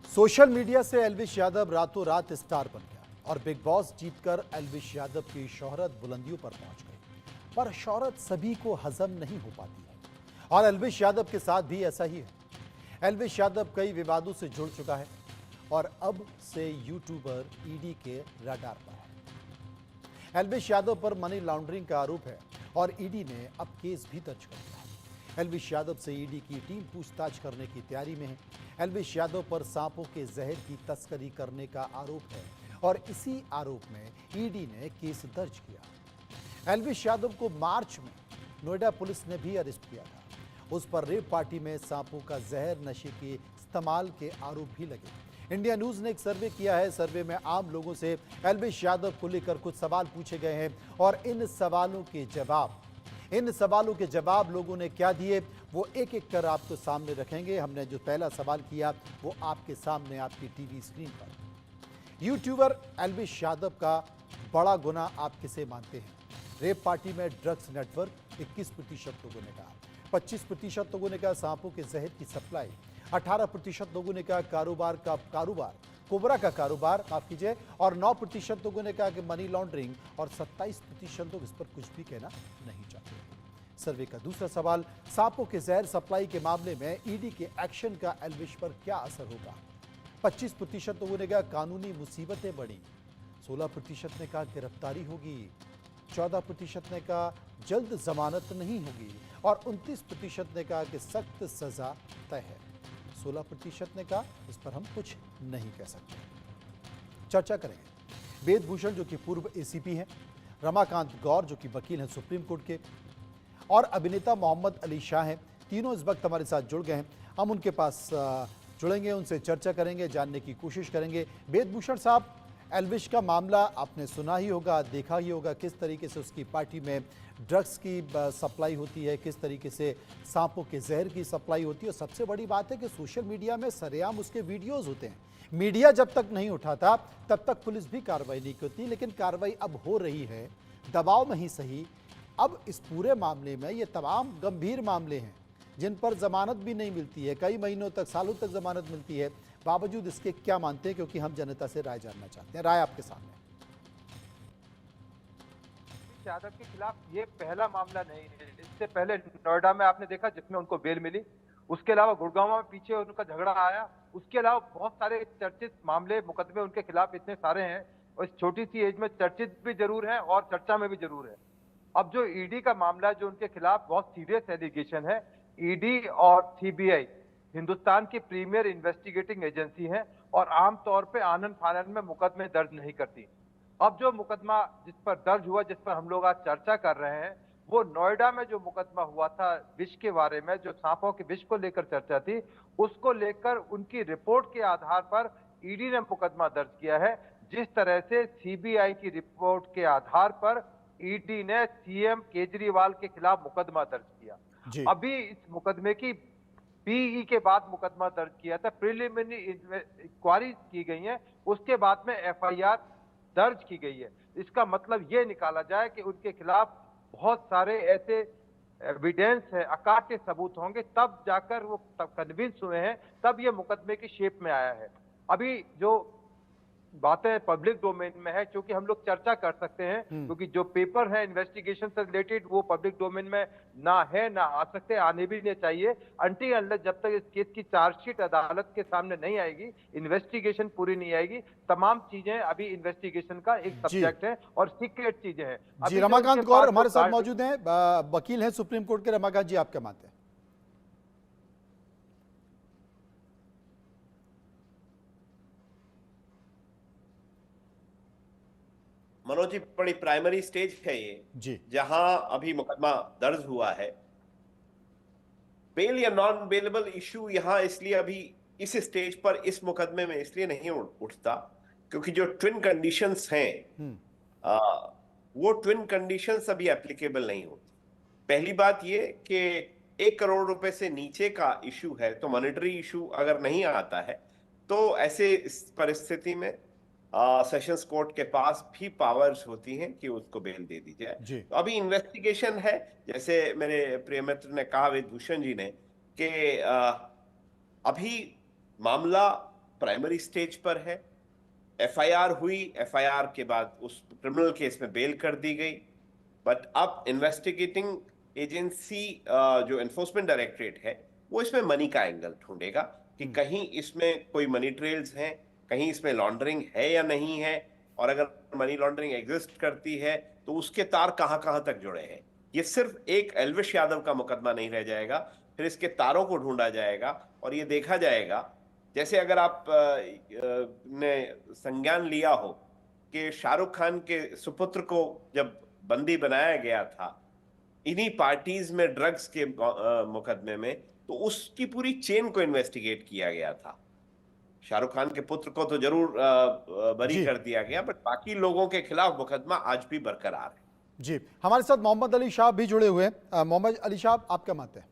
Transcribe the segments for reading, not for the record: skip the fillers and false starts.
Social media से एल्विश यादव रातों रात स्टार बन गया और बिग बॉस जीतकर एल्विश यादव की शोहरत बुलंदियों पर पहुंच गई। पर शोहरत सभी को हजम नहीं हो पाती है और एल्विश यादव के साथ भी ऐसा ही है। एल्विश यादव कई विवादों से जुड़ चुका है और अब से यूट्यूबर ईडी के रडार पर है। एल्विश यादव पर मनी लॉन्ड्रिंग का आरोप है और ईडी ने अब केस भी दर्ज कर दिया है। एल्विश यादव से ईडी की टीम पूछताछ करने की तैयारी में है। एल्विश यादव पर सांपों के जहर की तस्करी करने का आरोप है और इसी आरोप में ईडी ने केस दर्ज किया। एल्विश यादव को मार्च में नोएडा पुलिस ने भी अरेस्ट किया था। उस पर रेप पार्टी में सांपों का जहर नशे के इस्तेमाल के आरोप भी लगे। इंडिया न्यूज ने एक सर्वे किया है। सर्वे में आम लोगों से एल्विश यादव को लेकर कुछ सवाल पूछे गए हैं और इन सवालों के जवाब लोगों ने क्या दिए वो एक एक कर आपको सामने रखेंगे। हमने जो पहला सवाल किया वो आपके सामने आपकी टीवी स्क्रीन पर। यूट्यूबर एल्विश यादव का बड़ा गुना आप किसे मानते हैं? रेप पार्टी में ड्रग्स नेटवर्क 21% लोगों ने कहा, 25% लोगों ने कहा सांपों के जहर की सप्लाई, 18% लोगों ने कहा कोबरा का कारोबार माफ कीजिए, और 9% लोगों ने कहा कि मनी लॉन्ड्रिंग, और 27% लोग इस पर कुछ भी कहना नहीं चाहते। सर्वे का दूसरा सवाल, सांपों के जहर सप्लाई के मामले में ईडी के एक्शन का एल्विश पर क्या असर होगा? 25% लोगों ने कहा कानूनी मुसीबतें बढ़ी, 16% ने कहा गिरफ्तारी होगी, 14% ने कहा जल्द जमानत नहीं होगी और 29% ने कहा कि सख्त सजा तय है। 16% ने कहा इस पर हम कुछ नहीं कह सकते। चर्चा करेंगे वेद भूषण जो कि पूर्व एसीपी हैं, रमाकांत गौर जो कि वकील हैं सुप्रीम कोर्ट के, और अभिनेता मोहम्मद अली शाह हैं। तीनों इस वक्त हमारे साथ जुड़ गए हैं। हम उनके पास जुड़ेंगे, उनसे चर्चा करेंगे, जानने की कोशिश करेंगे। वेद भूषण साहब, एल्विश का मामला आपने सुना ही होगा, देखा ही होगा, किस तरीके से उसकी पार्टी में ड्रग्स की सप्लाई होती है, किस तरीके से सांपों के जहर की सप्लाई होती है। और सबसे बड़ी बात है कि सोशल मीडिया में सरेआम उसके वीडियोस होते हैं। मीडिया जब तक नहीं उठाता तब तक पुलिस भी कार्रवाई नहीं करती, लेकिन कार्रवाई अब हो रही है, दबाव में ही सही। अब इस पूरे मामले में ये तमाम गंभीर मामले हैं जिन पर जमानत भी नहीं मिलती है, कई महीनों तक, सालों तक जमानत मिलती है, बावजूद इसके क्या मानते हैं? क्योंकि हम जनता से राय जानना चाहते हैं। राय आपके सामने। यादव के खिलाफ ये पहला मामला नहीं है। इससे पहले नोएडा में आपने देखा जिसमें उनको बेल मिली, उसके अलावा गुड़गांव में पीछे उनका झगड़ा आया, उसके अलावा बहुत सारे चर्चित मामले, मुकदमे उनके खिलाफ इतने सारे हैं और इस छोटी सी एज में चर्चित भी जरूर है और चर्चा में भी जरूर है। अब जो ईडी का मामला जो उनके खिलाफ बहुत सीरियस एलिगेशन है, ईडी और सीबीआई हिंदुस्तान की प्रीमियर इन्वेस्टिगेटिंग एजेंसी है और आमतौर पे आनन फानन में मुकदमे दर्ज नहीं करती। अब जो मुकदमा जिस पर दर्ज हुआ, जिस पर हम लोग आज चर्चा कर रहे हैं, वो नोएडा में जो मुकदमा हुआ था विष के बारे में, जो सांपों के विष को लेकर चर्चा थी, उसको लेकर उनकी रिपोर्ट के आधार पर ईडी ने मुकदमा दर्ज किया है। जिस तरह से सीबीआई की रिपोर्ट के आधार पर ईडी ने सीएम केजरीवाल के खिलाफ मुकदमा दर्ज किया। अभी इस मुकदमे की पीई के बाद मुकदमा दर्ज किया था, प्रिलिमिनरी इंक्वायरी की गई है, उसके बाद में एफआईआर दर्ज की गई है। इसका मतलब ये निकाला जाए कि उनके खिलाफ बहुत सारे ऐसे एविडेंस है, अकाट्य सबूत होंगे, तब जाकर वो कन्विंस हुए हैं, तब ये मुकदमे की शेप में आया है। अभी जो बातें पब्लिक डोमेन में है, क्योंकि हम लोग चर्चा कर सकते हैं, क्योंकि जो पेपर है इन्वेस्टिगेशन से रिलेटेड वो पब्लिक डोमेन में ना है, ना आ सकते, आने भी नहीं चाहिए अनटिल अनलेस जब तक इस केस की चार्जशीट अदालत के सामने नहीं आएगी, इन्वेस्टिगेशन पूरी नहीं आएगी। तमाम चीजें अभी इन्वेस्टिगेशन का एक सब्जेक्ट है और सीक्रेट चीजें हैं। जी, रमाकांत गौर हमारे साथ मौजूद हैं, वकील हैं सुप्रीम कोर्ट के। रमाकांत जी, आप क्या मानते हैं? मनोज जी, बड़ी प्राइमरी स्टेज है ये जी, जहां अभी मुकदमा दर्ज हुआ है। बेल या नॉन बेलेबल इशू यहां इसलिए अभी इस स्टेज पर इस मुकदमे में इसलिए नहीं उठता क्योंकि जो ट्विन कंडीशंस हैं वो ट्विन कंडीशंस अभी एप्लीकेबल नहीं होती। पहली बात ये कि 1 करोड़ रुपए से नीचे का इशू है, तो मॉनेटरी इशू अगर नहीं आता है तो ऐसे परिस्थिति में सेशंस कोर्ट के पास भी पावर्स होती हैं कि उसको बेल दे दी जाए। तो अभी इन्वेस्टिगेशन है, जैसे मेरे प्रिय मित्र ने कहा, वेद भूषण जी ने, कि अभी मामला प्राइमरी स्टेज पर है। एफआईआर हुई, एफआईआर के बाद उस क्रिमिनल केस में बेल कर दी गई, बट अब इन्वेस्टिगेटिंग एजेंसी जो एनफोर्समेंट डायरेक्टरेट है वो इसमें मनी का एंगल ढूंढेगा कि कहीं इसमें कोई मनी ट्रेल्स हैं, कहीं इसमें लॉन्ड्रिंग है या नहीं है, और अगर मनी लॉन्ड्रिंग एग्जिस्ट करती है तो उसके तार कहां कहां तक जुड़े हैं। ये सिर्फ एक एल्विश यादव का मुकदमा नहीं रह जाएगा, फिर इसके तारों को ढूंढा जाएगा और ये देखा जाएगा, जैसे अगर आप ने संज्ञान लिया हो कि शाहरुख खान के सुपुत्र को जब बंदी बनाया गया था इन्हीं पार्टीज में ड्रग्स के मुकदमे में, तो उसकी पूरी चेन को इन्वेस्टिगेट किया गया था। शाहरुख खान के पुत्र को तो जरूर बरी कर दिया गया, बट बाकी लोगों के खिलाफ मुकदमा आज भी बरकरार है। जी, हमारे साथ मोहम्मद अली शाह भी जुड़े हुए हैं। मोहम्मद अली शाह, आप क्या मानते हैं?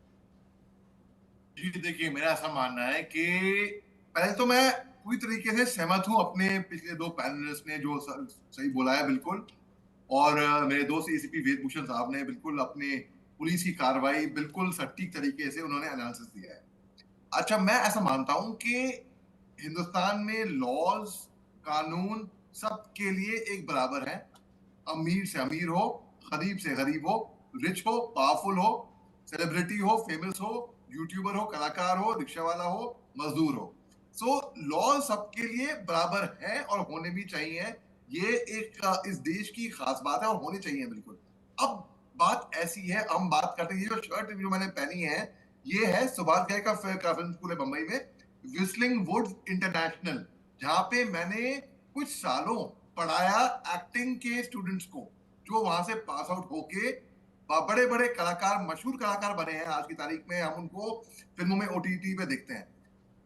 जी देखिए, मेरा ऐसा मानना है कि पहले तो मैं पूरी तरीके से सहमत हूं अपने पिछले दो पैनलिस्ट ने जो सही बोला है बिल्कुल, और मेरे दोस्त एसीपी वेदभूषण साहब ने बिल्कुल अपने पुलिस की कार्रवाई बिल्कुल सटीक तरीके से उन्होंने एनालिसिस दिया है। अच्छा, मैं ऐसा मानता हूं कि हिंदुस्तान में लॉज, कानून सबके लिए एक बराबर है। अमीर से अमीर हो, गरीब से गरीब हो, रिच हो, पावरफुल हो, सेलिब्रिटी हो, फेमस हो, यूट्यूबर हो, कलाकार हो, रिक्शा वाला हो, मजदूर हो। सो लॉ सबके लिए बराबर है और होने भी चाहिए। ये एक इस देश की खास बात है और होनी चाहिए बिल्कुल। अब बात ऐसी है, हम बात करते हैं, ये जो शर्ट जो मैंने पहनी है ये है सुभाष घई का फिल्म स्कूल है बम्बई में, विस्लिंग वुड्स इंटरनेशनल, जहां पे मैंने कुछ सालों पढ़ाया एक्टिंग के स्टूडेंट्स को, जो वहां से पास आउट होके बड़े बड़े कलाकार, मशहूर कलाकार बने हैं। आज की तारीख में हम उनको फिल्मों में, ओटीटी पे देखते हैं।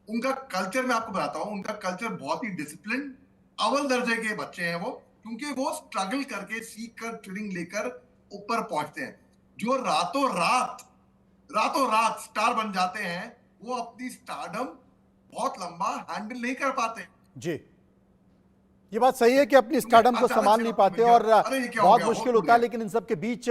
उनका कल्चर मैं आपको बताता हूं, उनका कल्चर बहुत ही डिसिप्लिन, अव्वल दर्जे के बच्चे हैं वो, क्योंकि वो स्ट्रगल करके, सीख कर, ट्रेनिंग लेकर ऊपर पहुंचते हैं। जो रातों रात स्टार बन जाते हैं, वो अपनी स्टारडम बहुत लंबा हैंडल नहीं कर पाते। जी, ये बात सही है कि अपनी स्टारडम को संभाल नहीं पाते और बहुत मुश्किल होता है, लेकिन इन सब के बीच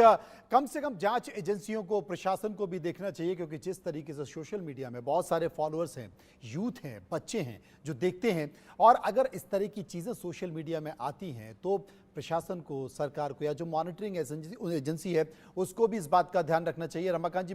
कम से कम जांच एजेंसियों को, प्रशासन को भी देखना चाहिए, क्योंकि जिस तरीके से सोशल मीडिया में बहुत सारे फॉलोअर्स हैं, यूथ हैं, बच्चे हैं जो देखते हैं, और अगर इस तरह की चीज़ें सोशल मीडिया में आती हैं तो प्रशासन को, सरकार को, या जो मॉनिटरिंग एजेंसी है उसको भी इस बात का ध्यान रखना चाहिए। रमाकांत जी,